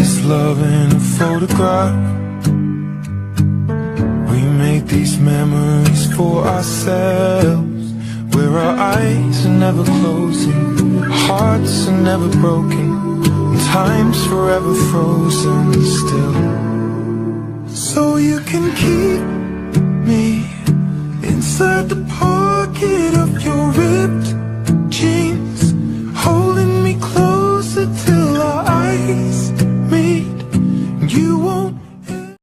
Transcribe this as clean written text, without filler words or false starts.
this love in a photograph. We make these memories for ourselves, where our eyes are never closing, hearts are never broken, and time's forever frozen still. So you can keep me inside the pocket of